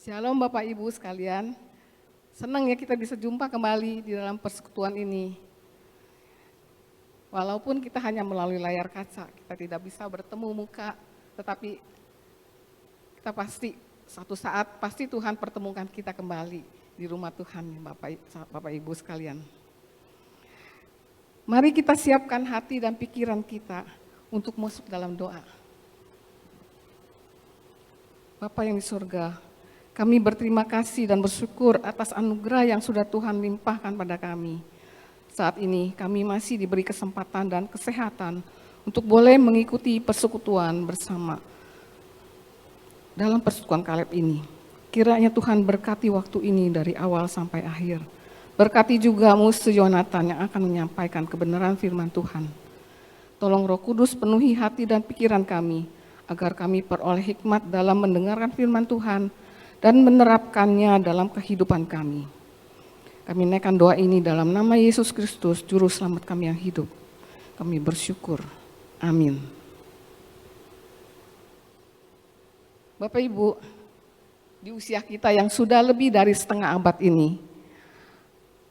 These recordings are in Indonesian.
Shalom Bapak Ibu sekalian, senang ya kita bisa jumpa kembali di dalam persekutuan ini. Walaupun kita hanya melalui layar kaca, kita tidak bisa bertemu muka, tetapi kita pasti suatu saat pasti Tuhan pertemukan kita kembali di rumah Tuhan Bapak Ibu sekalian. Mari kita siapkan hati dan pikiran kita untuk masuk dalam doa. Bapa yang di surga, kami berterima kasih dan bersyukur atas anugerah yang sudah Tuhan limpahkan pada kami. Saat ini kami masih diberi kesempatan dan kesehatan untuk boleh mengikuti persekutuan bersama dalam persekutuan Kaleb ini. Kiranya Tuhan berkati waktu ini dari awal sampai akhir. Berkati juga Musa Yonatan yang akan menyampaikan kebenaran firman Tuhan. Tolong Roh Kudus penuhi hati dan pikiran kami, agar kami peroleh hikmat dalam mendengarkan firman Tuhan dan menerapkannya dalam kehidupan kami. Kami naikkan doa ini dalam nama Yesus Kristus, Juru Selamat kami yang hidup. Kami bersyukur. Amin. Bapak Ibu, di usia kita yang sudah lebih dari setengah abad ini,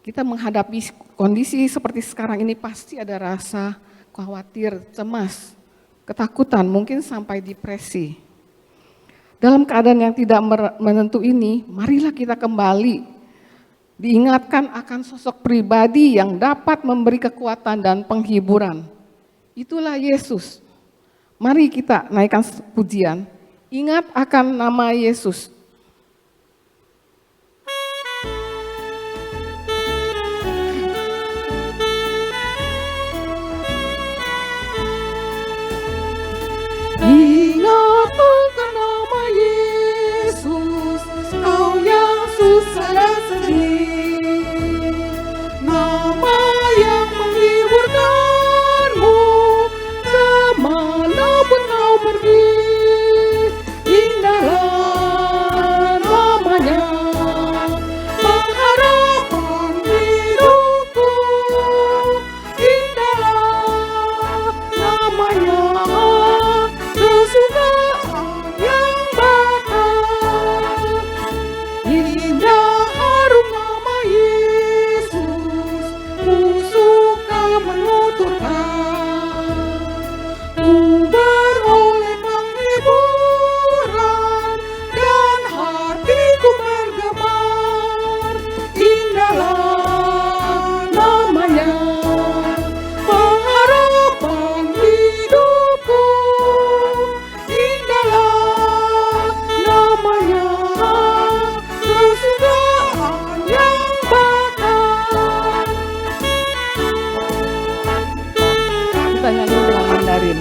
kita menghadapi kondisi seperti sekarang ini pasti ada rasa khawatir, cemas, ketakutan, mungkin sampai depresi. Dalam keadaan yang tidak menentu ini, marilah kita kembali diingatkan akan sosok pribadi yang dapat memberi kekuatan dan penghiburan. Itulah Yesus. Mari kita naikkan pujian, ingat akan nama Yesus. Ingat akan nama Yesus, kau yang susah dan sedih. Nama yang menghiburkanmu, kemanapun kau pergi. Indahlah namanya, pengharapan hidupku. Indahlah namanya, kesukaan yang bakal. Indah harum nama Yesus, ku suka menuturkan. Ku beroleh penghiburan dan hatiku bergemar. Indahlah namanya, pengharapan hidupku. Indahlah namanya, kesukaan yang bakal. Kita nyanyi dengan Mandarin.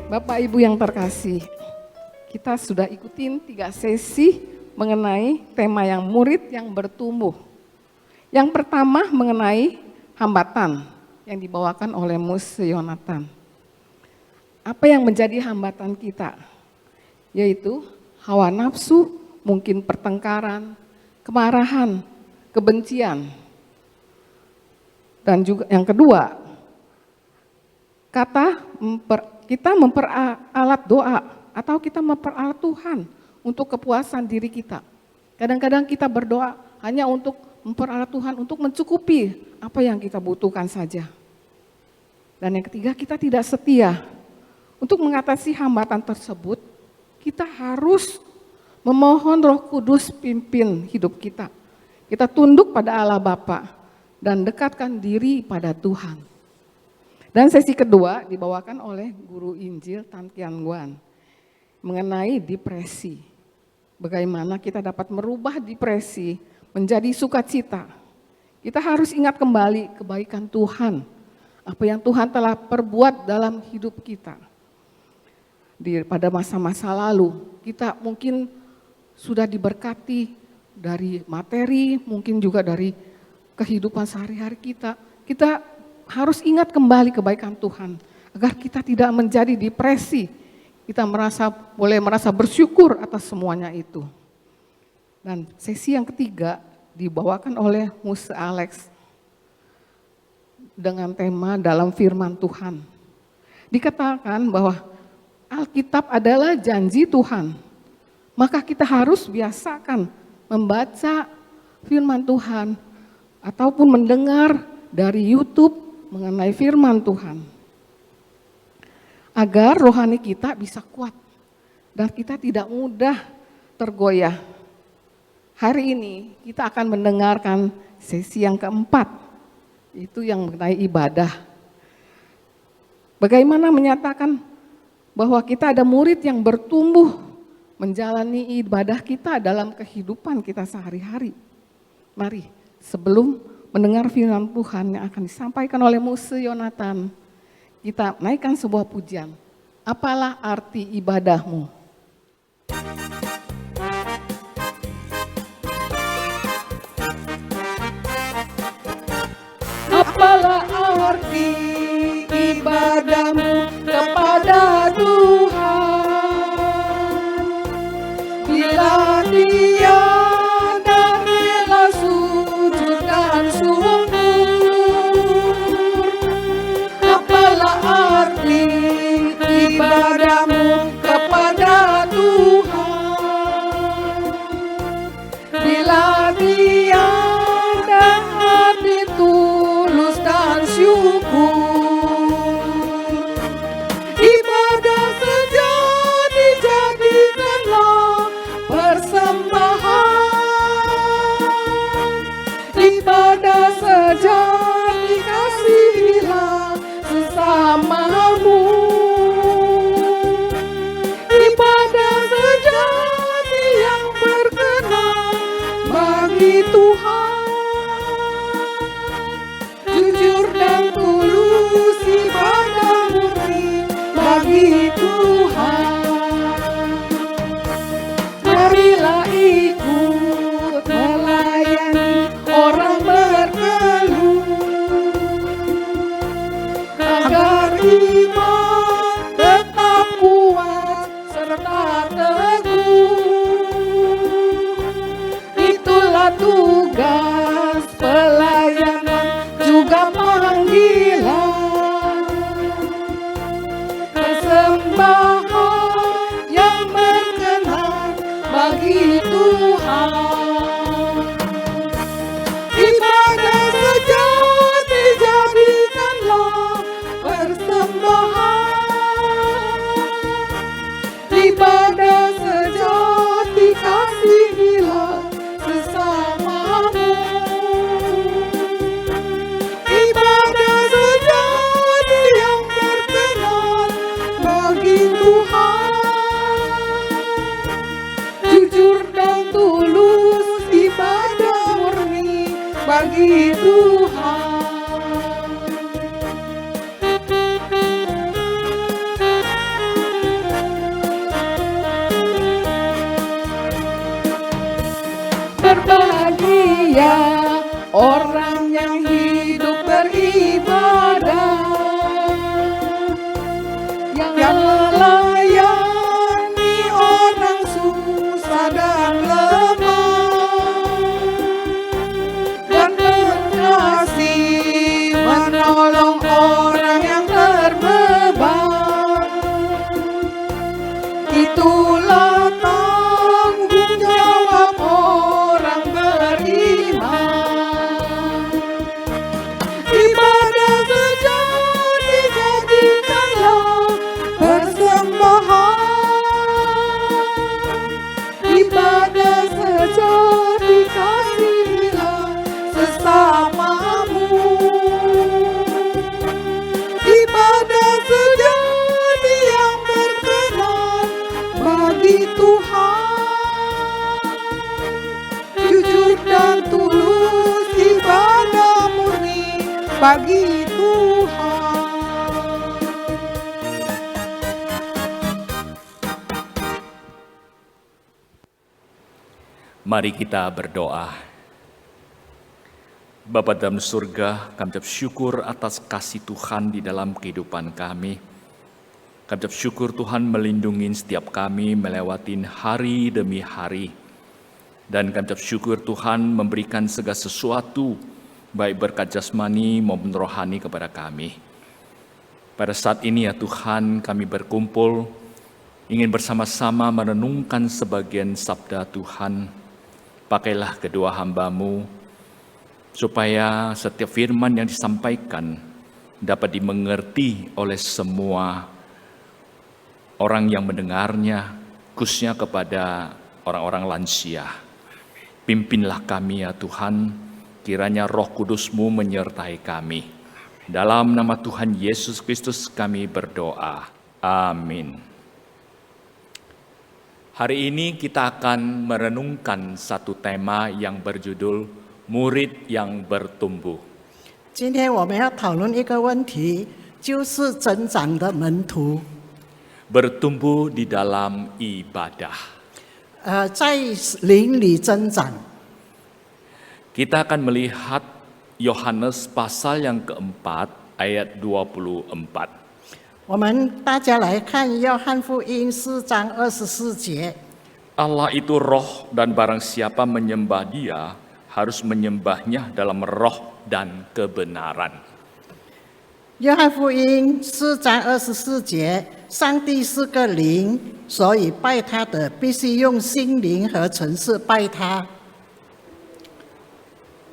Bapak Ibu yang terkasih, kita sudah ikutin 3 sesi mengenai tema yang murid yang bertumbuh. Yang pertama mengenai hambatan yang dibawakan oleh Musa Yonatan. Apa yang menjadi hambatan kita? Yaitu hawa nafsu, mungkin pertengkaran, kemarahan, kebencian. Dan juga yang kedua, kita memperalat doa atau kita memperalat Tuhan untuk kepuasan diri kita. Kadang-kadang kita berdoa hanya untuk memperalat Tuhan, untuk mencukupi apa yang kita butuhkan saja. Dan yang ketiga, kita tidak setia. Untuk mengatasi hambatan tersebut, kita harus memohon Roh Kudus pimpin hidup kita. Kita tunduk pada Allah Bapa dan dekatkan diri pada Tuhan. Dan sesi kedua dibawakan oleh Guru Injil Tan Kian Guan mengenai depresi. Bagaimana kita dapat merubah depresi menjadi sukacita. Kita harus ingat kembali kebaikan Tuhan, apa yang Tuhan telah perbuat dalam hidup kita. Pada masa-masa lalu, kita mungkin sudah diberkati dari materi, mungkin juga dari kehidupan sehari-hari kita. Kita harus ingat kembali kebaikan Tuhan, agar kita tidak menjadi depresi. Kita boleh merasa bersyukur atas semuanya itu. Dan sesi yang ketiga dibawakan oleh Muse Alex dengan tema dalam firman Tuhan. Dikatakan bahwa Alkitab adalah janji Tuhan, maka kita harus biasakan membaca firman Tuhan ataupun mendengar dari YouTube mengenai firman Tuhan, agar rohani kita bisa kuat dan kita tidak mudah tergoyah. Hari ini kita akan mendengarkan sesi yang keempat, itu yang mengenai ibadah. Bagaimana menyatakan bahwa kita ada murid yang bertumbuh menjalani ibadah kita dalam kehidupan kita sehari-hari. Mari sebelum mendengar firman Tuhan yang akan disampaikan oleh Muse Yonatan, kita naikkan sebuah pujian. Apalah arti ibadahmu? Apalah arti ibadahmu kepada Tuhan, bila Dia dan rela sujud dan syukur. Apalah arti ibadahmu kepada Tuhan, bila Dia dan hati tulus dan syukur. Ibadah sejati jadikanlah persembahan, ibadah sejati kasihilah sesamamu. Ibadah sejati yang berkenan bagi Tuhan, jujur dan tulus ibadah murni bagi Tuhan. Marilah ikut melayani orang berkeluh, agar iman tetap kuat serta teguh. Itulah tugas pelayanan juga panggilan, persembahan yang berkenan bagi Tuhan. Ibadah sejati jadikanlah persembahan, ibadah sejati kasihilah sesamamu. Ibadah sejati yang berkenan bagi Tuhan, jujur dan tulus ibadah murni bagi Tuhan. Berbahagia orang yang hidup beribadah, yang melayani orang susah dan lemah, dan berkasih menolong orang yang terbeban. bagi Tuhan. Jujur dan tulus ibadah murni bagi Tuhan. Mari kita berdoa. Bapa dalam surga, kami ucap syukur atas kasih Tuhan di dalam kehidupan kami. Kami ucap syukur Tuhan melindungi setiap kami melewati hari demi hari. Dan kami ucap syukur Tuhan memberikan segala sesuatu, baik berkat jasmani maupun rohani kepada kami. Pada saat ini ya Tuhan, kami berkumpul, ingin bersama-sama merenungkan sebagian sabda Tuhan. Pakailah kedua hamba-Mu, supaya setiap firman yang disampaikan dapat dimengerti oleh semua orang yang mendengarnya, khususnya kepada orang-orang lansia. Pimpinlah kami ya Tuhan, kiranya Roh Kudus-Mu menyertai kami. Dalam nama Tuhan Yesus Kristus kami berdoa. Amin. Hari ini kita akan merenungkan satu tema yang berjudul murid yang bertumbuh. 今天我们要讨论一个问题，就是增长的门徒。 Bertumbuh di dalam ibadah. 在灵里增长。 Kita akan melihat Yohanes pasal yang keempat ayat 24. 我们大家来看约翰福音4章24节。 Allah itu roh dan barang siapa menyembah Dia harus menyembahnya dalam roh dan kebenaran. 约翰福音4章24节，上帝是个灵，所以拜他的必须用心灵和诚实拜他。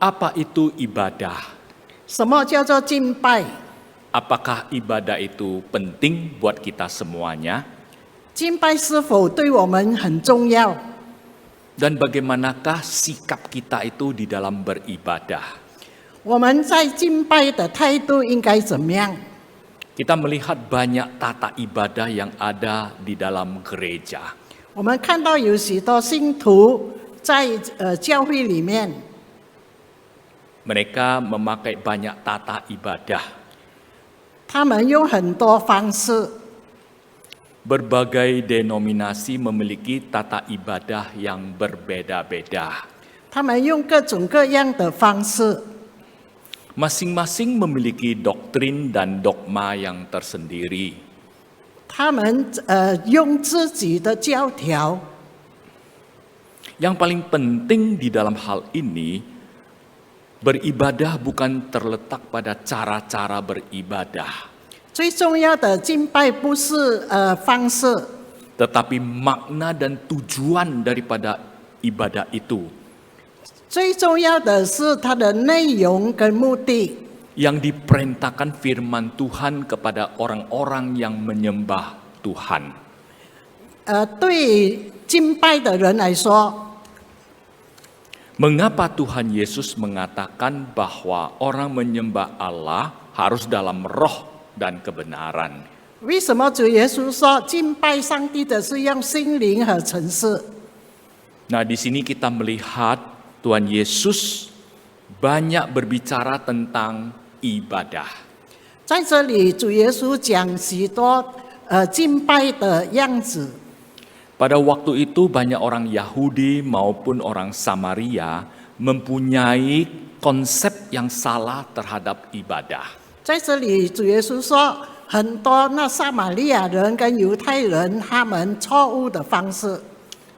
Apa itu ibadah? 什么叫做敬拜？ Apakah ibadah itu penting buat kita semuanya? 敬拜是否对我们很重要？ Dan bagaimanakah sikap kita itu di dalam beribadah? 我们在敬拜的态度应该怎么样？ Kita melihat banyak tata ibadah yang ada di dalam gereja. 我们看到有许多信徒在教会里面， Mereka memakai banyak tata ibadah. 他们用很多方式， Berbagai denominasi memiliki tata ibadah yang berbeda-beda. 他们用各种各样的方式， Masing-masing memiliki doktrin dan dogma yang tersendiri. 他们用自己的教条。 Yang paling penting di dalam hal ini, beribadah bukan terletak pada cara-cara beribadah, 最重要的敬拜不是方式， tetapi makna dan tujuan daripada ibadah itu 最重要的是它的内容跟目的。 yang diperintahkan firman Tuhan kepada orang-orang yang menyembah Tuhan. 对敬拜的人来说， Mengapa Tuhan Yesus mengatakan bahwa orang menyembah Allah harus dalam roh dan kebenaran? 为什么主耶稣说敬拜上帝的是用心灵和诚实？ Nah, di sini kita melihat Tuhan Yesus banyak berbicara tentang ibadah. 在这里，主耶稣讲许多敬拜的样子。 Pada waktu itu banyak orang Yahudi maupun orang Samaria mempunyai konsep yang salah terhadap ibadah. 在这里，主耶稣说，很多那撒玛利亚人跟犹太人他们错误的方式。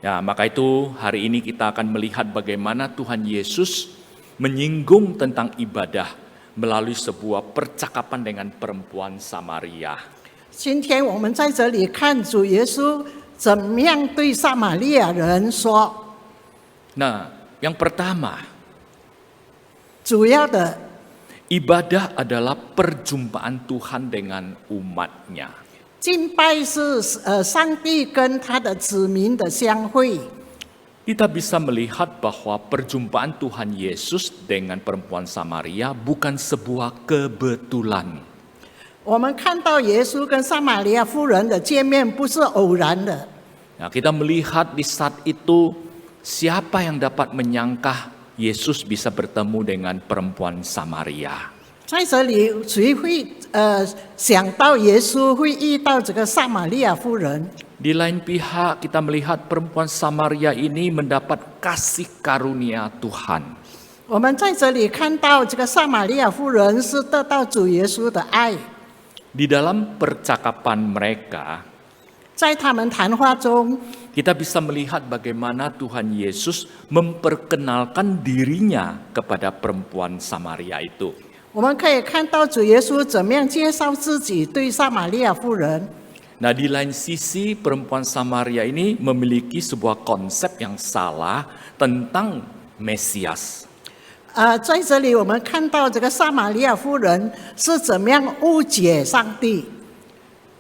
Ya, maka itu hari ini kita akan melihat bagaimana Tuhan Yesus menyinggung tentang ibadah melalui sebuah percakapan dengan perempuan Samaria. 今天我们在这里看主耶稣怎么样对撒玛利亚人说。 Nah, yang pertama, 主要的 ibadah adalah perjumpaan Tuhan dengan umatnya. 敬拜是上帝跟他的子民的相会。 Kita bisa melihat bahwa perjumpaan Tuhan Yesus dengan perempuan Samaria bukan sebuah kebetulan. 我们看到耶稣跟撒玛利亚妇人的见面不是偶然的， Nah, kita melihat di saat itu siapa yang dapat menyangka Yesus bisa bertemu dengan perempuan Samaria. 在这里，谁会想到耶稣会遇到这个撒玛利亚妇人？ Di lain pihak kita melihat perempuan Samaria ini mendapat kasih karunia Tuhan. 我们在这里看到这个撒玛利亚妇人是得到主耶稣的爱， Di dalam percakapan mereka, 在他们谈话中， kita bisa melihat bagaimana Tuhan Yesus memperkenalkan dirinya kepada perempuan Samaria itu. 我们可以看到主耶稣怎么样介绍自己对撒玛利亚妇人。 Nah, di lain sisi perempuan Samaria ini memiliki sebuah konsep yang salah tentang Mesias. 在这里我们看到这个撒玛利亚妇人是怎么样误解上帝。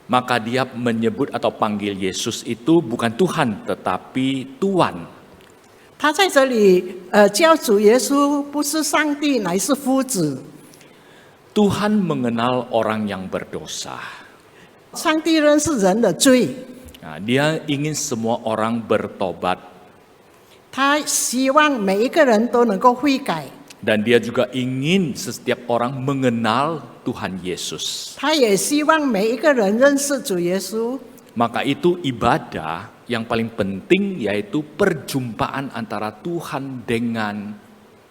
Maka dia menyebut atau panggil Yesus itu bukan Tuhan tetapi Tuan. 他在这里叫主耶稣不是上帝，乃是夫子。 Tuhan mengenal orang yang berdosa. 上帝认识人的罪， Nah, dia ingin semua orang bertobat 他希望每一个人都能够悔改， dan dia juga ingin setiap orang mengenal Tuhan Yesus. 他也希望每一个人认识主耶稣。 Maka itu ibadah yang paling penting yaitu perjumpaan antara Tuhan dengan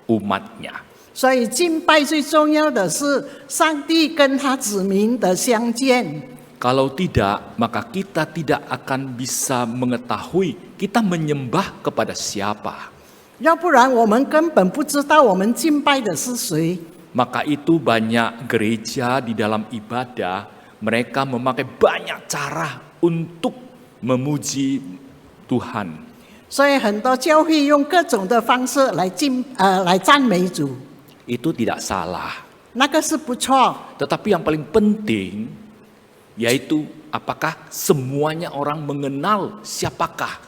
umatnya. 所以敬拜最重要的是上帝跟他子民的相见。 Kalau tidak, maka kita tidak akan bisa mengetahui kita menyembah kepada siapa. 要不然我们根本不知道我们敬拜的是谁。 Maka itu banyak gereja di dalam ibadah, mereka memakai banyak cara untuk memuji Tuhan. 所以很多教会用各种的方式来赞美主， Itu tidak salah. 那个是不错。 Tetapi yang paling penting yaitu apakah semuanya orang mengenal siapakah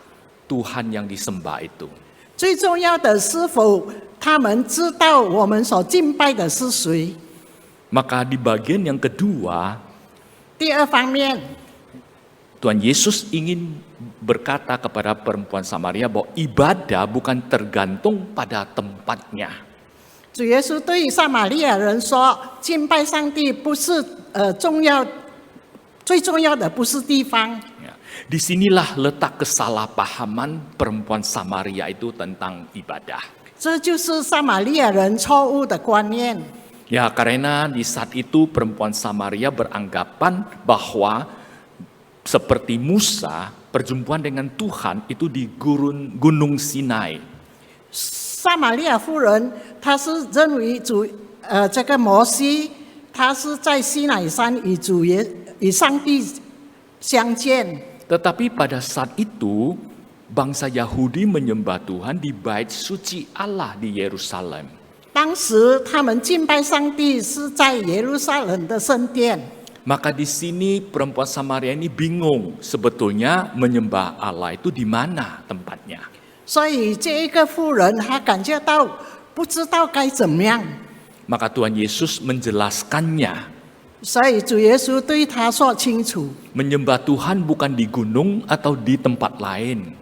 Tuhan yang disembah itu. 最重要的是否他们知道我们所敬拜的是谁。 Maka di bagian yang kedua, 第二方面， Tuhan Yesus ingin berkata kepada perempuan Samaria bahwa ibadah bukan tergantung pada tempatnya. 主耶稣对撒玛利亚人说：“敬拜上帝不是最重要的不是地方。 Ya, disinilah letak kesalahpahaman perempuan Samaria itu tentang ibadah. ”这就是撒玛利亚人错误的观念。 Ya, karena di saat itu perempuan Samaria beranggapan bahwa seperti Musa, perjumpaan dengan Tuhan itu di Gunung Sinai. 撒玛利亚妇人，她是认为这个摩西，他是在西乃山与上帝相见。 Tetapi pada saat itu, bangsa Yahudi menyembah Tuhan di bait suci Allah di Yerusalem. 当时他们敬拜上帝是在耶路撒冷的圣殿。 Maka di sini perempuan Samaria ini bingung sebetulnya menyembah Allah itu di mana tempatnya. 所以这一个妇人，她感觉到不知道该怎么样， Maka Tuhan Yesus menjelaskannya. 所以主耶稣对她说清楚： Menyembah Tuhan bukan di gunung atau di tempat lain.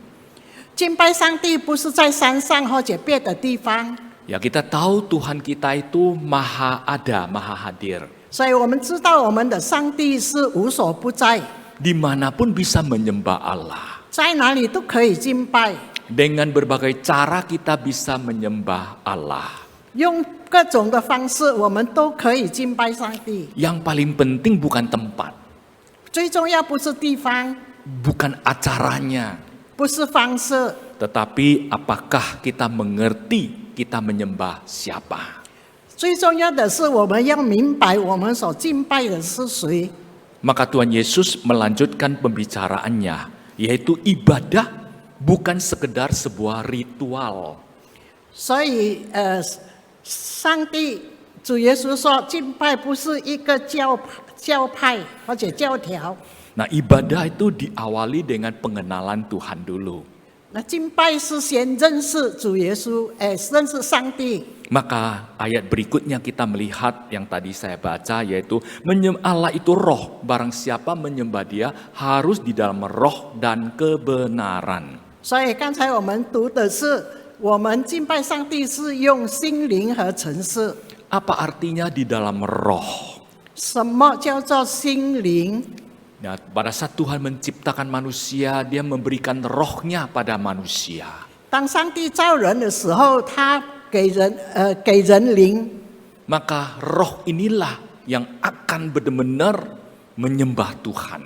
敬拜上帝不是在山上或者别的地方。 Ya, kita tahu Tuhan kita itu maha ada, maha hadir. 所以我们知道我们的上帝是无所不在， Dimanapun bisa menyembah Allah. 在哪里都可以敬拜， Dengan berbagai cara kita bisa menyembah Allah. 用各种的方式，我们都可以敬拜上帝。 Yang paling penting bukan tempat, 最重要不是地方， bukan acaranya, 不是方式， tetapi apakah kita mengerti kita menyembah siapa. 最重要的是我们要明白我们所敬拜的是谁。 Maka Tuhan Yesus melanjutkan pembicaraannya, yaitu ibadah bukan sekedar sebuah ritual. 所以上帝主耶稣说，敬拜不是一个教派或者教条。 Nah, ibadah itu diawali dengan pengenalan Tuhan dulu. 那敬拜是先认识主耶稣，认识上帝。Maka ayat berikutnya kita melihat yang tadi saya baca, yaitu Allah itu roh, barang siapa menyembah dia harus di dalam roh dan kebenaran. 所以刚才我们读的是，我们敬拜上帝是用心灵和诚实。 Apa artinya di dalam roh? 什么叫做心灵？ Nah, pada saat Tuhan menciptakan manusia, dia memberikan rohnya pada manusia. 当上帝造人的时候，他给人灵， Maka roh inilah yang akan benar-benar menyembah Tuhan.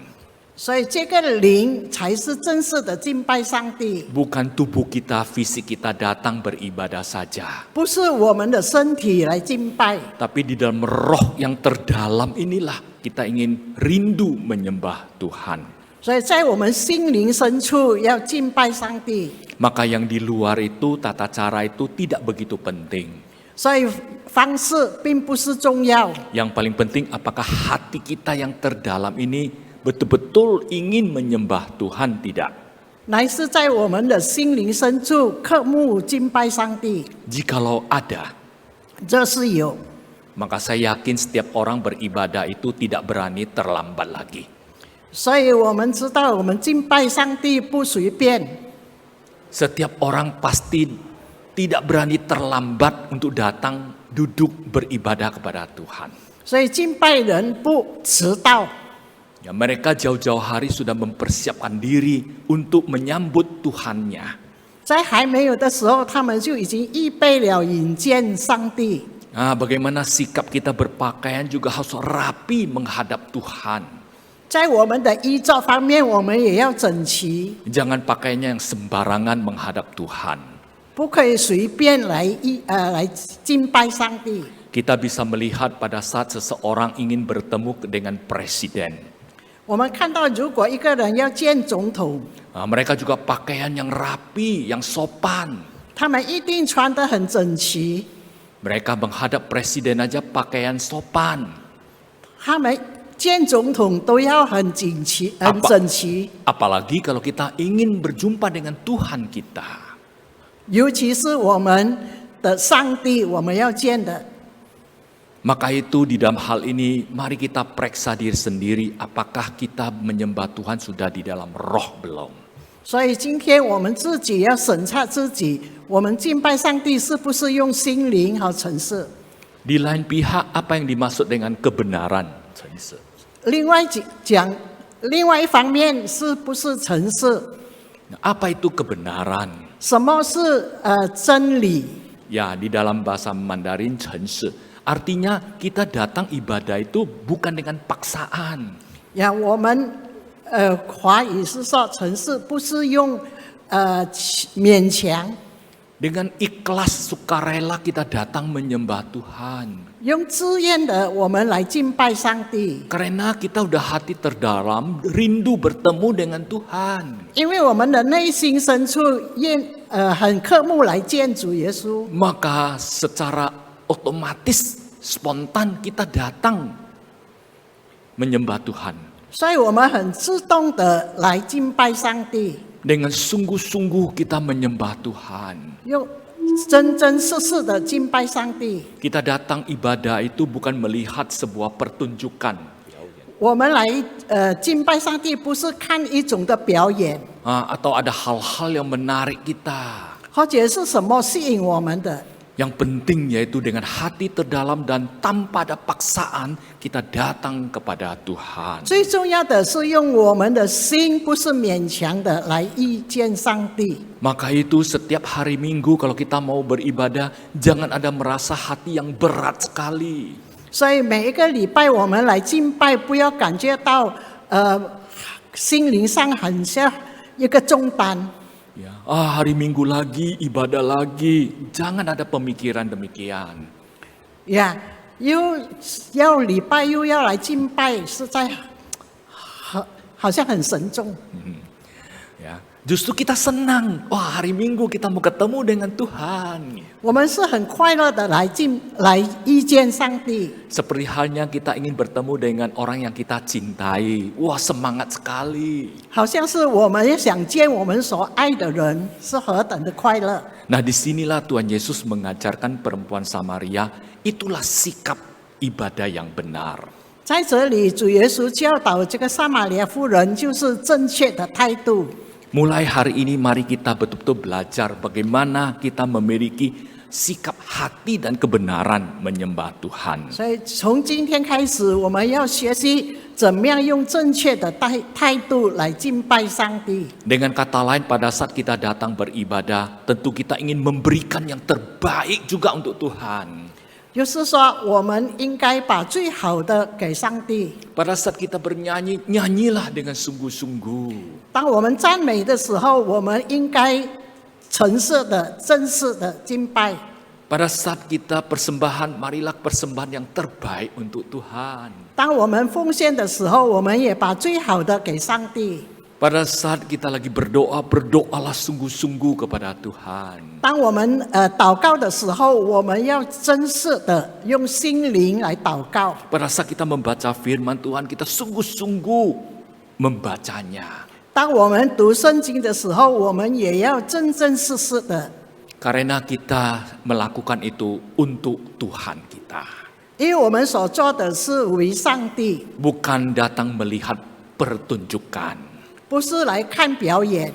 所以这个灵才是正式的敬拜上帝， Bukan tubuh kita, fisik kita datang beribadah saja. 不是我们的身体来敬拜， Tapi di dalam roh yang terdalam inilah kita ingin rindu menyembah Tuhan. 所以在我们心灵深处要敬拜上帝。 Maka yang di luar itu, tata cara itu tidak begitu penting. 所以方式并不是重要， Yang paling penting apakah hati kita yang terdalam ini betul-betul ingin menyembah Tuhan, tidak? 乃是在我们的心灵深处渴慕敬拜上帝， Jikalau ada, 这是有。 maka saya yakin setiap orang beribadah itu tidak berani terlambat lagi. 所以我们知道，我们敬拜上帝不随便。 Setiap orang pasti tidak berani terlambat untuk datang duduk beribadah kepada Tuhan. 所以敬拜人不迟到。 Ya, mereka jauh-jauh hari sudah mempersiapkan diri untuk menyambut Tuhannya. 在还没有的时候，他们就已经预备了迎接上帝。 Nah, bagaimana sikap kita berpakaian juga harus rapi menghadap Tuhan. 在我们的衣着方面，我们也要整齐， Jangan pakainya yang sembarangan menghadap Tuhan. 不可以随便来敬拜上帝。 Kita bisa melihat pada saat seseorang ingin bertemu dengan presiden. 我们看到，如果一个人要见总统， Nah, mereka juga pakaian yang rapi, yang sopan. 他们一定穿得很整齐， Mereka menghadap presiden aja pakaian sopan. 他们见总统都要很整齐，很整齐。 Apalagi kalau kita ingin berjumpa dengan Tuhan kita. 尤其是我们的上帝，我们要见的。 Maka itu di dalam hal ini mari kita periksa diri sendiri apakah kita menyembah Tuhan sudah di dalam roh belum. 所以今天我们自己要审查自己，我们敬拜上帝是不是用心灵和诚实？ Di lain pihak apa yang dimaksud dengan kebenaran? 诚实。另外讲，另外一方面是不是诚实？ Nah, apa itu kebenaran? 什么是真理？ Ya, di dalam bahasa Mandarin 诚实 artinya kita datang ibadah itu bukan dengan paksaan. 呀，我们华语是说诚实，不是用勉强， Dengan ikhlas sukarela kita datang menyembah Tuhan. 用自愿的我们来敬拜上帝， Karena kita udah hati terdalam rindu bertemu dengan Tuhan. 因为我们的内心深处很渴慕来见主耶稣。 Maka secara otomatis spontan kita datang menyembah Tuhan. 所以我们很自动的来敬拜上帝， Dengan sungguh-sungguh kita menyembah Tuhan. 用真真实实的敬拜上帝。 Kita datang ibadah itu bukan melihat sebuah pertunjukan. 我们来敬拜上帝，不是看一种的表演， Atau ada hal-hal yang menarik kita. 或者是什么吸引我们的。 Yang penting yaitu dengan hati terdalam dan tanpa ada paksaan kita datang kepada Tuhan. 最重要的是用我们的心，不是勉强的来遇见上帝。 Maka itu setiap hari Minggu kalau kita mau beribadah jangan ada merasa hati yang berat sekali. 所以每一个礼拜我们来敬拜，不要感觉到心灵上很像一个重担。 Ya, hari Minggu lagi, ibadah lagi. Jangan ada pemikiran demikian. 呀，又要礼拜又要来敬拜，实在好像很沉重。 Ya, Justru kita senang, wah hari Minggu kita mau ketemu dengan Tuhan. 我们是很快乐的来遇见上帝， Seperti halnya kita ingin bertemu dengan orang yang kita cintai. Wah semangat sekali. 好像是我们也想见我们所爱的人，是何等的快乐。 Nah disinilah Tuhan Yesus mengajarkan perempuan Samaria, itulah sikap ibadah yang benar. 在这里，主耶稣教导这个撒玛利亚妇人，就是正确的态度。 Mulai hari ini mari kita betul-betul belajar bagaimana kita memiliki sikap hati dan kebenaran menyembah Tuhan. 所以从今天开始，我们要学习怎么样用正确的态度来敬拜上帝。 Dengan kata lain, pada saat kita datang beribadah, tentu kita ingin memberikan yang terbaik juga untuk Tuhan. 就是说，我们应该把最好的给上帝。 Pada saat kita bernyanyi, nyanyilah dengan sungguh-sungguh. 当我们赞美的时候，我们应该诚实的、正式的敬拜。 Pada saat kita persembahan, marilah persembahan yang terbaik untuk Tuhan. 当我们奉献的时候，我们也把最好的给上帝。 Pada saat kita lagi berdoa, berdoalah sungguh-sungguh kepada Tuhan. 当我们祷告的时候，我们要真实的用心灵来祷告。 Pada saat kita membaca firman Tuhan, kita sungguh-sungguh membacanya. 当我们读圣经的时候，我们也要真真实实的， Karena kita melakukan itu untuk Tuhan kita. 因为我们所做的是为上帝， Bukan datang melihat pertunjukan. 不是来看表演。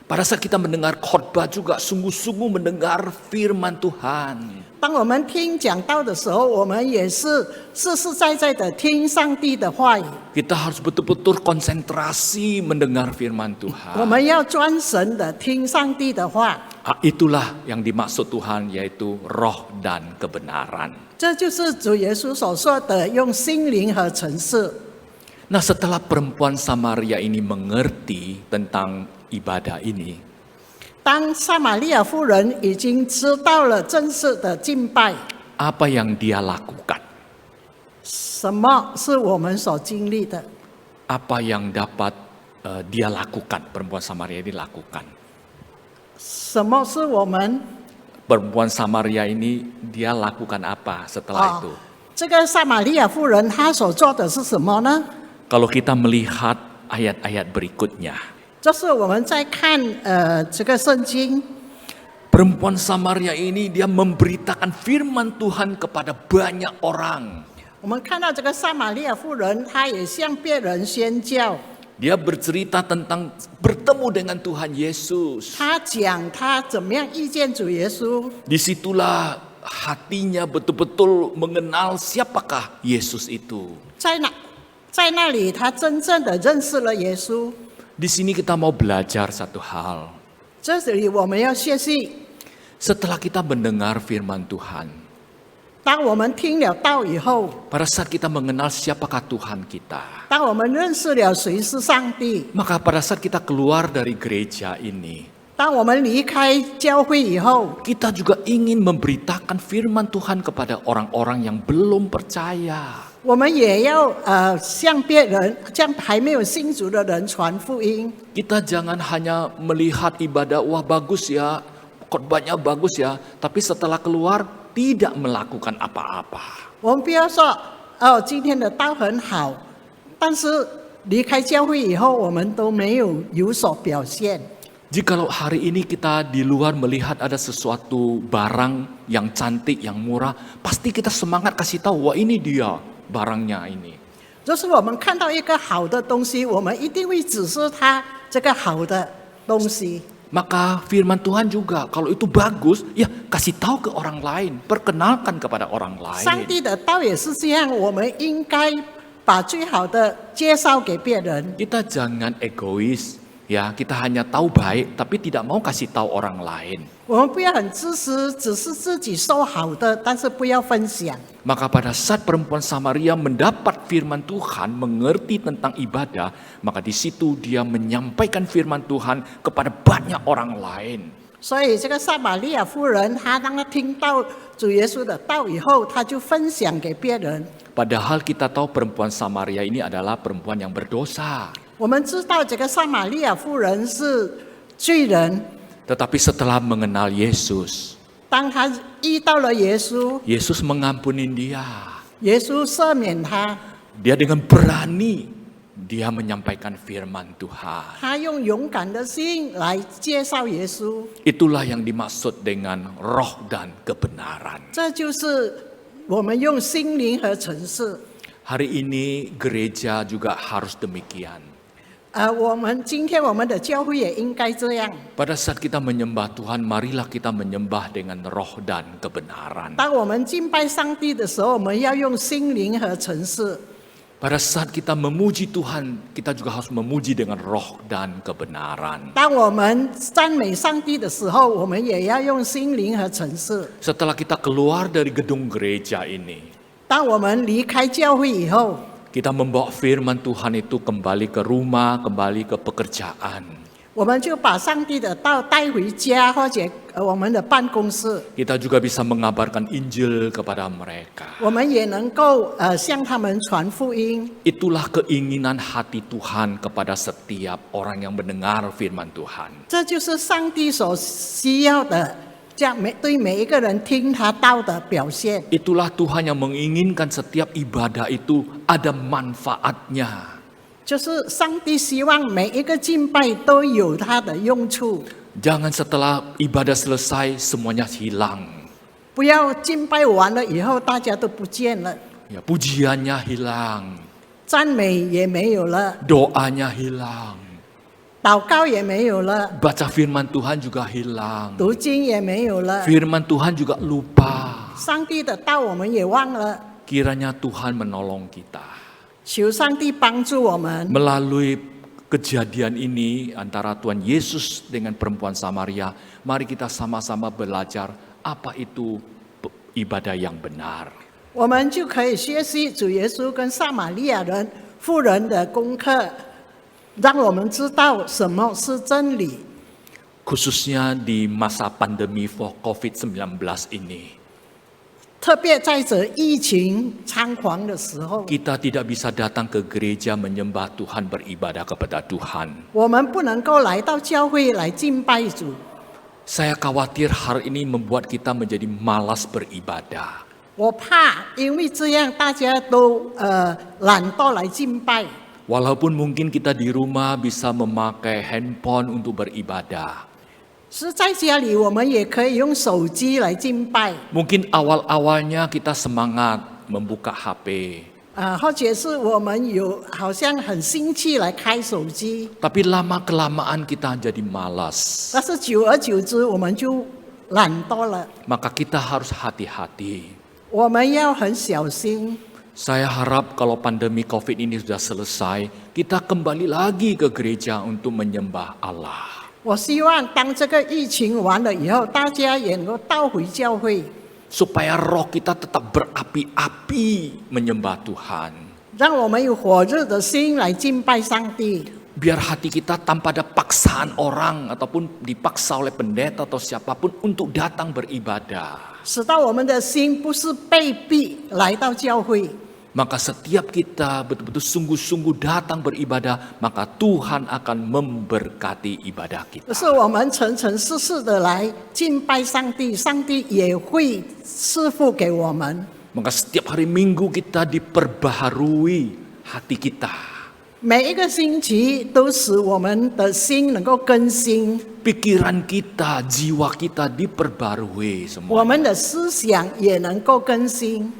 Pada saat kita mendengar khotbah juga sungguh-sungguh mendengar firman Tuhan. 当我们听讲道的时候，我们也是实实在在的听上帝的话语。 Kita harus betul-betul konsentrasi mendengar firman 我 Tuhan. 们要专神的听上帝的话， Itulah yang dimaksud Tuhan, yaitu roh dan kebenaran. 这就是主耶稣所说的用心灵和诚实。 Nah setelah perempuan Samaria ini mengerti tentang ibadah ini, 当撒玛利亚妇人已经知道了正式的敬拜， apa yang dia lakukan? 什么是我们所经历的？ Apa yang dapat dia lakukan, perempuan Samaria ini lakukan? 什么是我们？ Perempuan Samaria ini dia lakukan apa setelah itu? 这个撒玛利亚妇人她所做的是什么呢？ Kalau kita melihat ayat-ayat berikutnya, 就是我们在看这个圣经， perempuan Samaria ini dia memberitakan firman Tuhan kepada banyak orang. 我们看到这个撒玛利亚妇人，她也向别人宣教， Dia bercerita tentang bertemu dengan Tuhan Yesus. 她讲她怎么样遇见主耶稣。 Disitulah hatinya betul-betul mengenal siapakah Yesus itu. 在那里，她真正的认识了耶稣。 Di sini kita mau belajar satu hal. 这里我们要学习， Setelah kita mendengar firman Tuhan, 当我们听了道以后， pada saat kita mengenal siapakah Tuhan kita, 当我们认识了谁是上帝， maka pada saat kita keluar dari gereja ini, 当我们离开教会以后， kita juga ingin memberitakan firman Tuhan kepada orang-orang yang belum percaya. 我们也要向别人，向还没有信主的人传福音。 Kita jangan hanya melihat ibadah, wah bagus ya, khotbahnya bagus ya, tapi setelah keluar tidak melakukan apa-apa. 我们不要说今天的道很好，但是离开教会以后，我们都没有所表现。 Jikalau hari ini kita di luar melihat ada sesuatu barang yang cantik, yang murah, pasti kita semangat kasih tahu, wah ini dia barangnya ini. 就是我们看到一个好的东西，我们一定会指示他这个好的东西。 Maka firman Tuhan juga, kalau itu bagus, ya kasih tahu ke orang lain, perkenalkan kepada orang 上 lain. 帝的道也是这样，我们应该把最好的介绍给别人。 Kita jangan egois, ya kita hanya tahu baik, tapi tidak mau kasih tahu orang lain. 我们不要很自私，只是自己收好的，但是不要分享。 Maka pada saat perempuan Samaria mendapat firman Tuhan, mengerti tentang ibadah, maka di situ dia menyampaikan firman Tuhan kepada banyak orang lain. 所以这个撒玛利亚妇人，她当她听到主耶稣的道以后，她就分享给别人。 Padahal kita tahu perempuan Samaria ini adalah perempuan yang berdosa. 我们知道这个撒玛利亚妇人是罪人， Tetapi setelah mengenal Yesus, 当他遇到了耶稣， Yesus mengampuni dia. 耶稣赦免他， Dia dengan berani dia menyampaikan firman Tuhan. 他用勇敢的心来介绍耶稣。 Itulah yang dimaksud dengan roh dan kebenaran. 这就是我们用心灵和诚实。 Hari ini gereja juga harus demikian. 今天我们的教会也应该这样。 Pada saat kita menyembah Tuhan, marilah kita menyembah dengan roh dan kebenaran. 当我们敬拜上帝的时候，我们要用心灵和诚实。 Pada saat kita memuji Tuhan, kita juga harus memuji dengan roh dan kebenaran. 当我们赞美上帝的时候，我们也要用心灵和诚实。 Setelah kita keluar dari gedung gereja ini, 当我们离开教会以后， kita membawa firman Tuhan itu kembali ke rumah, kembali ke pekerjaan. 我们就把上帝的道带回家或者我们的办公室， Kita juga bisa mengabarkan Injil kepada mereka. 我们也能够向他们传福音。 Itulah keinginan hati Tuhan kepada setiap orang yang mendengar firman Tuhan. 这就是上帝所需要的，对每一个人听他道的表现。 Itulah Tuhan yang menginginkan setiap ibadah itu ada manfaatnya. 就是上帝希望每一个敬拜都有它的用处， Jangan setelah ibadah selesai semuanya hilang. 不要敬拜完了以后大家都不见了， Ya, pujiannya hilang, 赞美也没有了， doanya hilang, 祷告也没有了， baca firman Tuhan juga hilang. 读经也没有了， Firman Tuhan juga lupa. 上帝的道我们也忘了。 Kiranya Tuhan menolong kita. 求上帝帮助我们。 Melalui kejadian ini antara Tuhan Yesus dengan perempuan Samaria, mari kita sama-sama belajar apa itu ibadah yang benar. 我们就可以学习主耶稣跟撒玛利亚妇人的功课，让我们知道什么是真理。 Khususnya di masa pandemi COVID-19 ini. 特别在这疫情猖狂的时候， Kita tidak bisa datang ke gereja menyembah Tuhan, beribadah kepada Tuhan. 我们不能够来到教会来敬拜主。 Saya khawatir hal ini membuat kita menjadi malas beribadah. 我怕因为这样大家都懒惰来敬拜。 Walaupun mungkin kita di rumah bisa memakai handphone untuk beribadah. 是在家里，我们也可以用手机来敬拜， Mungkin awal-awalnya kita semangat membuka HP. 或者是我们好像很兴趣来开手机， Tapi lama-kelamaan kita jadi malas. 但是久而久之我们就懒惰了。 Maka kita harus hati-hati. 我们要很小心。 Saya harap kalau pandemi COVID ini sudah selesai, kita kembali lagi ke gereja untuk menyembah Allah. 我希望当这个疫情完了以后，大家也能够倒回教会， Supaya roh kita tetap berapi-api menyembah Tuhan. 让我们有火热的心来敬拜上帝。 Biar hati kita tanpa ada paksaan orang ataupun dipaksa oleh pendeta atau siapapun untuk datang beribadah. 使到我们的心不是被逼来到教会， Maka setiap kita betul-betul sungguh-sungguh datang beribadah, maka Tuhan akan memberkati ibadah 可 kita. 是我们诚诚实实的来敬拜上帝，上帝也会赐福给我们。 Maka setiap hari Minggu kita diperbaharui hati kita. 每一个星期都使我们的心能够更新， Pikiran kita, jiwa kita diperbarui 我 semua. 们的思想也能够更新，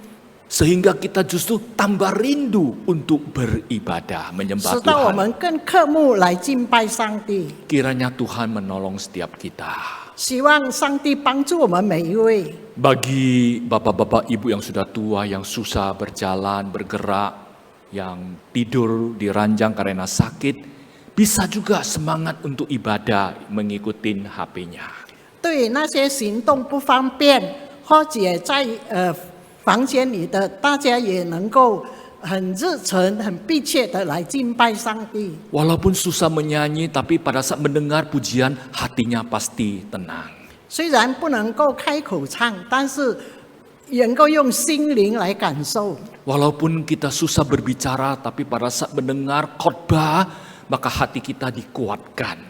Sehingga kita justru tambah rindu untuk beribadah, 使 menyembah 到我 Tuhan. 们更渴慕来敬拜上帝。 Kiranya Tuhan menolong setiap kita. 希望上帝帮助我们每一位。 Bagi bapak-bapak ibu yang sudah tua, yang susah berjalan, bergerak, yang tidur di ranjang karena sakit, bisa juga semangat untuk ibadah mengikuti HP-nya. 对那些行动不方便或者在房间里的，大家也能够很热忱、很迫切的来敬拜上帝。 Walaupun susah menyanyi, tapi pada saat mendengar pujian, hatinya pasti tenang. 虽然不能够开口唱，但是能够用心灵来感受。 Walaupun kita susah berbicara, tapi pada saat mendengar khotbah, maka hati kita dikuatkan.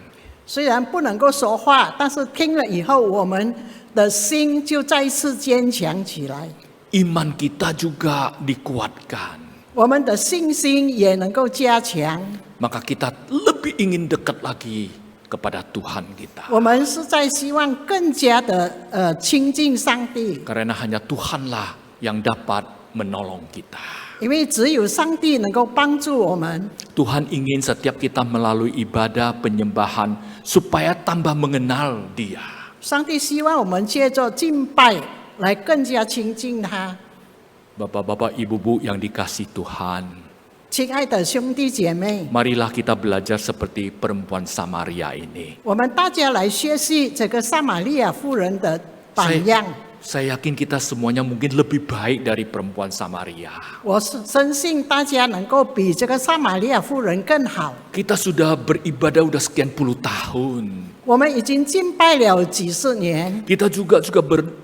虽然不能够说话，但是听了以后，我们的心就再次坚强起来， Iman kita juga dikuatkan. 我们的信心也能够加强。 Maka kita lebih ingin dekat lagi kepada Tuhan kita. 我们是在希望更加的亲近上帝， Karena hanya Tuhanlah yang dapat menolong kita. 因为只有上帝能够帮助我们。 Tuhan ingin setiap kita melalui ibadah penyembahan supaya tambah mengenal Dia. 上帝希望我们借着敬拜来更加亲近他。 Bapak-bapak, ibu-ibu yang dikasih Tuhan, 亲爱的兄弟姐妹， marilah kita belajar seperti perempuan Samaria ini. 我们大家来学习这个撒玛利亚妇人的榜样。 Saya yakin kita semuanya mungkin lebih baik dari perempuan Samaria. 我是深信大家能够比这个撒玛利亚妇人更好。 Kita sudah beribadah udah sekian puluh tahun. 我们已经敬拜了几十年， Kita juga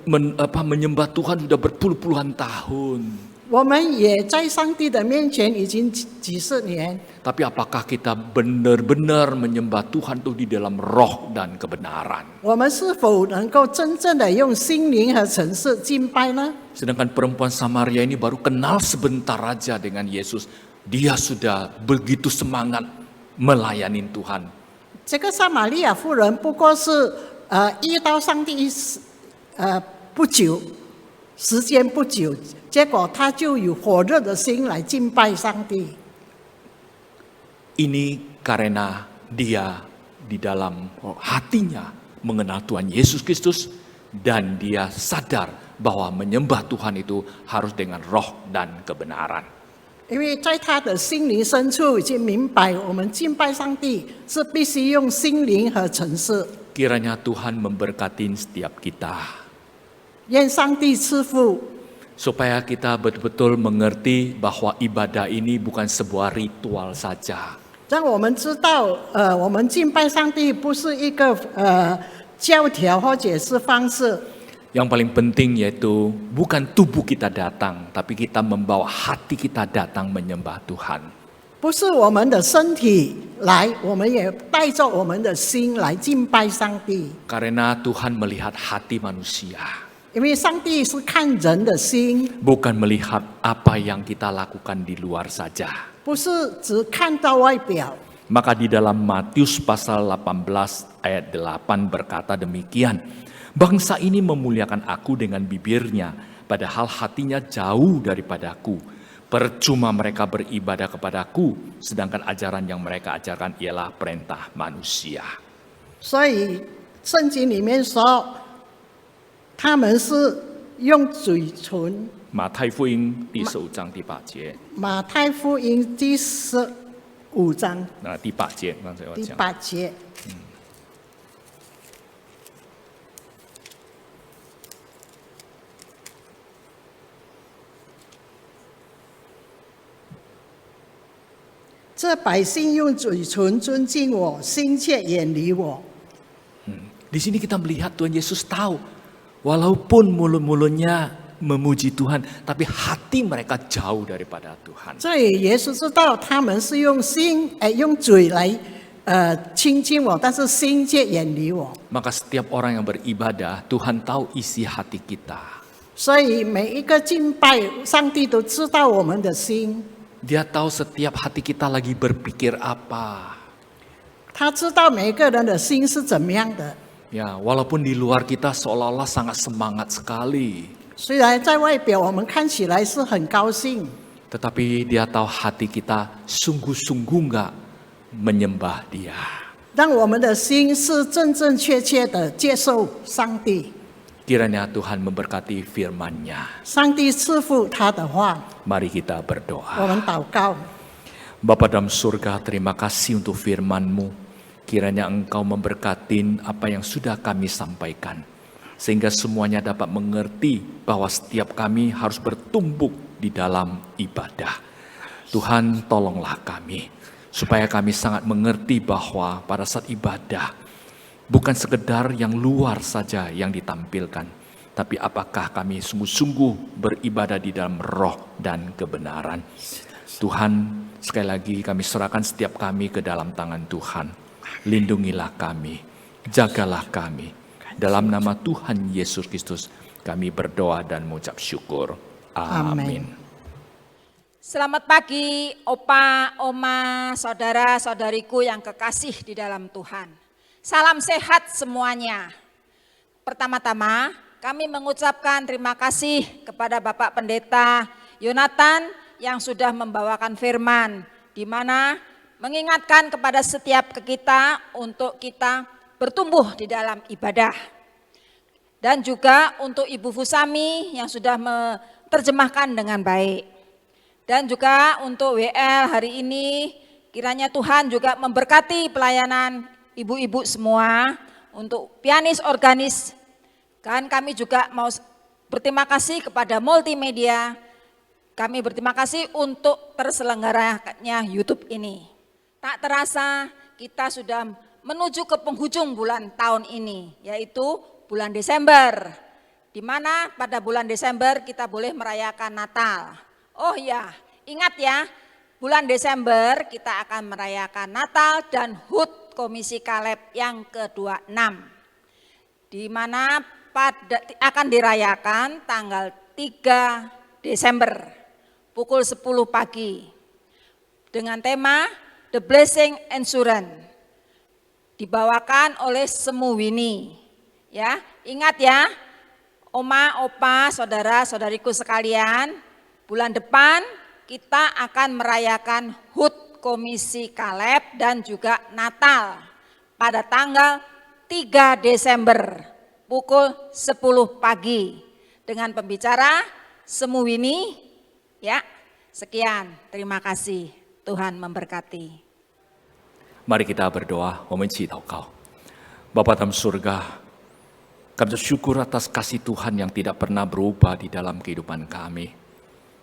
menyembah Tuhan sudah berpuluh-puluhan tahun. 我们也在上帝的面前已经几十年。 Tapi apakah kita benar-benar menyembah Tuhan itu di dalam roh dan kebenaran? 我们是否能够真正的用心灵和诚实敬拜呢？ Sedangkan perempuan Samaria ini baru kenal sebentar aja dengan Yesus. Dia sudah begitu semangat melayani Tuhan. 这个撒玛利亚妇人不过是遇到上帝不久，时间不久，结果她就有火热的心来敬拜上帝。 Ini karena dia di dalam hatinya mengenal Tuhan Yesus Kristus dan dia sadar bahwa menyembah Tuhan itu harus dengan roh dan kebenaran. 因为在他的心灵深处已经明白，我们敬拜上帝是必须用心灵和诚实。 Kiranya Tuhan memberkati setiap kita 愿上帝赐福， supaya kita betul-betul mengerti bahwa ibadah ini bukan sebuah ritual saja. 让我们知道，我们敬拜上帝不是一个教条或者是方式。 Yang paling penting yaitu bukan tubuh kita datang, tapi kita membawa hati kita datang menyembah Tuhan. 不是我们的身体来，我们也带着我们的心来敬拜上帝。 Karena Tuhan melihat hati manusia, 因为上帝是看人的心， bukan melihat apa yang kita lakukan di luar saja. 不是只看到外表。 Maka di dalam Matius pasal 18 ayat 8 berkata demikian, bangsa ini memuliakan aku dengan bibirnya, padahal hatinya jauh daripadaku. Percuma mereka beribadah kepadaku, sedangkan ajaran yang mereka ajarkan ialah perintah manusia. 所以圣经里面说，他们是用嘴唇。 马太福音第15章第8节，马太福音第15章第8节，刚才我第讲。 8节。这百姓用嘴唇尊敬我，心却远离我。 Di sini kita melihat Tuhan Yesus tahu, walaupun mulut-mulutnya memuji Tuhan, tapi hati mereka jauh daripada Tuhan. 所以耶稣知道他们是用用嘴来亲近我，但是心却远离我。 Maka setiap orang yang beribadah, Tuhan tahu isi hati kita. 所以每一个敬拜，上帝都知道我们的心， Dia tahu setiap hati kita lagi berpikir apa. 他知道每一个人的心是怎么样的。 Ya, walaupun di luar kita seolah-olah sangat semangat sekali, 虽然在外表我们看起来是很高兴， tetapi Dia tahu hati kita sungguh-sungguh nggak menyembah Dia. 让我们的心是真真切切的接受上帝。 Kiranya Tuhan memberkati firman-Nya. 上帝赐福他的话， Mari kita 我 berdoa. 们祷告。 Bapa dalam surga, terima kasih untuk firman-Mu. Kiranya Engkau memberkati apa yang sudah kami sampaikan. Sehingga semuanya dapat mengerti bahwa setiap kami harus bertumbuh di dalam ibadah. Tuhan tolonglah kami. Supaya kami sangat mengerti bahwa pada saat ibadah, bukan sekedar yang luar saja yang ditampilkan. Tapi apakah kami sungguh-sungguh beribadah di dalam roh dan kebenaran. Tuhan, sekali lagi kami serahkan setiap kami ke dalam tangan Tuhan. Lindungilah kami, jagalah kami. Dalam nama Tuhan Yesus Kristus kami berdoa dan mengucap syukur. Amin. Selamat pagi, Opa, Oma, saudara-saudariku yang kekasih di dalam Tuhan. Salam sehat semuanya. Pertama-tama, kami mengucapkan terima kasih kepada Bapak Pendeta Yonatan yang sudah membawakan firman, di mana mengingatkan kepada setiap kita untuk kita bertumbuh di dalam ibadah. Dan juga untuk Ibu Fusami yang sudah menerjemahkan dengan baik. Dan juga untuk WL hari ini, kiranya Tuhan juga memberkati pelayanan ibu-ibu semua, untuk pianis organis. Dan kami juga mau berterima kasih kepada multimedia. Kami berterima kasih untuk terselenggaranya YouTube ini. Tak terasa kita sudah menuju ke penghujung bulan tahun ini, yaitu bulan Desember. Di mana pada bulan Desember kita boleh merayakan Natal. Oh ya, ingat ya, bulan Desember kita akan merayakan Natal dan HUT Komisi Kaleb yang ke-26. Di mana akan dirayakan tanggal 3 Desember pukul 10 pagi. Dengan tema The Blessing Insurance, dibawakan oleh Semu Winnie. Ya, ingat ya, Oma, Opa, saudara-saudariku sekalian, bulan depan kita akan merayakan HUT Komisi Kaleb dan juga Natal pada tanggal 3 Desember pukul 10 pagi dengan pembicara Semu Winnie. Ya, sekian, terima kasih. Tuhan memberkati. Mari kita berdoa, 我们一起祷告。Bapa dalam surga, kami bersyukur atas kasih Tuhan yang tidak pernah berubah di dalam kehidupan kami.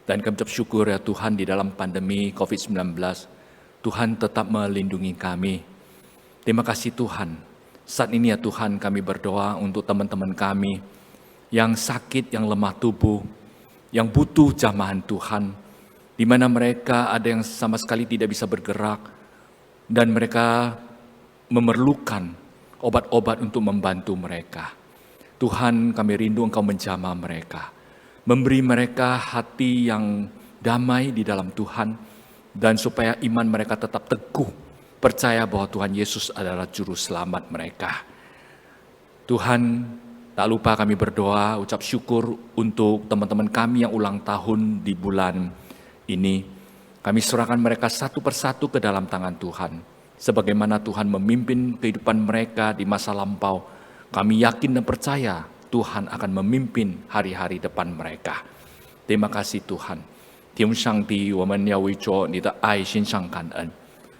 Dan kami bersyukur ya Tuhan, di dalam pandemi COVID-19, Tuhan tetap melindungi kami. Terima kasih Tuhan. Saat ini ya Tuhan, kami berdoa untuk teman-teman kami yang sakit, yang lemah tubuh, yang butuh jamahan Tuhan, di mana mereka ada yang sama sekali tidak bisa bergerak, dan mereka memerlukan obat-obat untuk membantu mereka. Tuhan, kami rindu Engkau menjamah mereka, memberi mereka hati yang damai di dalam Tuhan, dan supaya iman mereka tetap teguh, percaya bahwa Tuhan Yesus adalah Juru Selamat mereka. Tuhan, tak lupa kami berdoa, ucap syukur untuk teman-teman kami yang ulang tahun di bulan ini. Kami serahkan mereka satu persatu ke dalam tangan Tuhan. Sebagaimana Tuhan memimpin kehidupan mereka di masa lampau, kami yakin dan percaya Tuhan akan memimpin hari-hari depan mereka. Terima kasih Tuhan. 天父上帝，我们要为着你的爱献上感恩。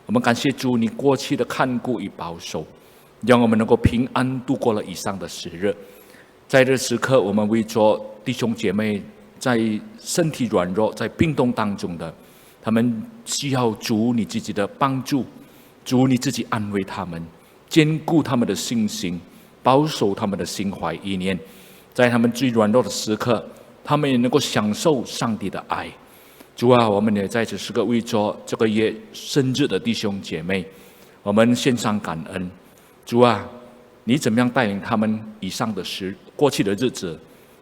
我们感谢主，你过去的看顾与保守，让我们能够平安度过了以上的时日。在这时刻，我们为着弟兄姐妹在身体软弱、在病痛当中的，他们需要主你自己的帮助，主你自己安慰他们，坚固他们的信心，保守他们的心怀意念，在他们最软弱的时刻，他们也能够享受上帝的爱。主啊，我们也在此时刻为着这个月生日的弟兄姐妹，我们献上感恩。主啊，你怎么样带领他们过去的日子，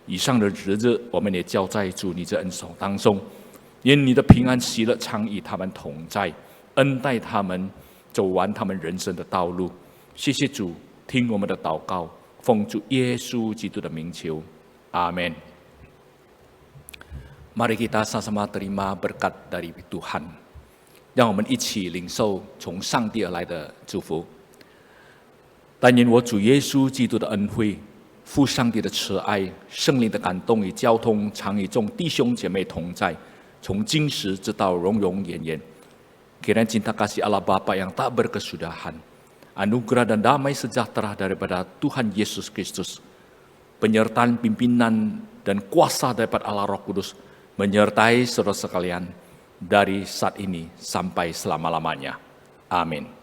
以上的日子，我们也交在主你这恩手当中。愿你的平安喜乐常与他们同在，恩待他们走完他们人生的道路。谢谢主，听我们的祷告，奉主耶稣基督的名求，阿们。Mari kita sama-sama terima berkat dari Tuhan，让我们一起领受从上帝而来的祝福。但愿我主耶稣基督的恩惠、父上帝的慈爱、圣灵的感动与交通，常与众弟兄姐妹同在，从今时直到永永远远。Kiranya cinta kasih Allah Bapa yang tak berkesudahan, anugerah dan damai sejahtera daripada Tuhan Yesus Kristus, penyertaan pimpinan dan kuasa daripada Allah Roh Kudus, menyertai saudara sekalian dari saat ini sampai selama-lamanya. Amin.